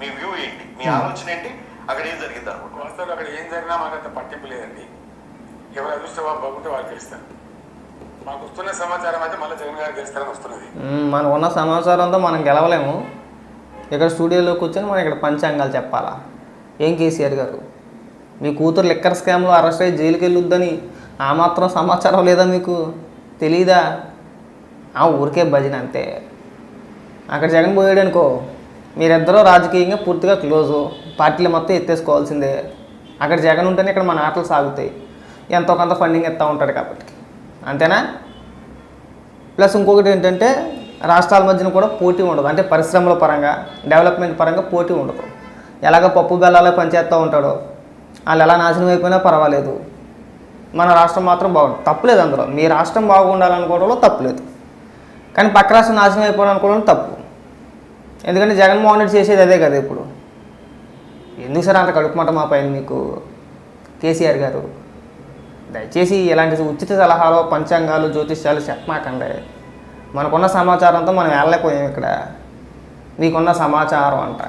మీ view ఏంటి, మీ ఆలోచన ఏంటి, అక్కడ ఏం జరిగింది అనుకుంటున్నారు? వాస్తవాలు అక్కడ ఏం జరిగినా మాకు అంత పట్టింపు లేదండి. ఎవరు అదృష్టం బాగుంటే వాళ్ళు గెలుస్తారు. మాకు వస్తున్న సమాచారం అయితే మళ్ళీ జగన్ గారు గెలుస్తారని వస్తున్నది. మనకు ఉన్న సమాచారంతో మనం గెలవలేము. ఇక్కడ స్టూడియోలో కూర్చొని మనం ఇక్కడ పంచాంగాలు చెప్పాలా? ఏం కేసీఆర్ గారు, మీ కూతురు లిక్కర్ స్కామ్లో అరెస్ట్ అయ్యి జైలుకి వెళ్ళొద్దని ఆ మాత్రం సమాచారం లేదా మీకు? తెలీదా? ఊరికే భజన అంతే. అక్కడ జగన్ పోయాడు అనుకో, మీరిద్దరూ రాజకీయంగా పూర్తిగా క్లోజు, పార్టీలు మొత్తం ఎత్తేసుకోవాల్సిందే. అక్కడ జగన్ ఉంటేనే ఇక్కడ మన ఆటలు సాగుతాయి, ఎంతో కొంత ఫండింగ్ ఇస్తూ ఉంటాడు కాబట్టి, అంతేనా? ప్లస్ ఇంకొకటి ఏంటంటే రాష్ట్రాల మధ్యన కూడా పోటీ ఉండదు. అంటే పరిశ్రమల పరంగా, డెవలప్మెంట్ పరంగా పోటీ ఉండదు. ఎలాగ పప్పు బెల్లాలే పనిచేస్తూ ఉంటాడో, వాళ్ళు ఎలా నాశనం అయిపోయినా పర్వాలేదు, మన రాష్ట్రం మాత్రం బాగుంటుంది. తప్పులేదు అందులో, మీ రాష్ట్రం బాగుండాలనుకోవడంలో తప్పులేదు. కానీ పక్క రాష్ట్రం నాశనం అయిపోవడం అనుకోవడం తప్పు. ఎందుకంటే జగన్మోహన్ రెడ్డి చేసేది అదే కదా. ఇప్పుడు ఎందుకు సార్ అంత కడుపుమాట మా పైన మీకు? కేసీఆర్ గారు దయచేసి ఇలాంటి ఉచిత సలహాలు, పంచాంగాలు, జ్యోతిష్యాలు చెప్పమాకండి. మనకున్న సమాచారంతో మనం వెళ్ళలేకపోయాం. ఇక్కడ మీకున్న సమాచారం అంట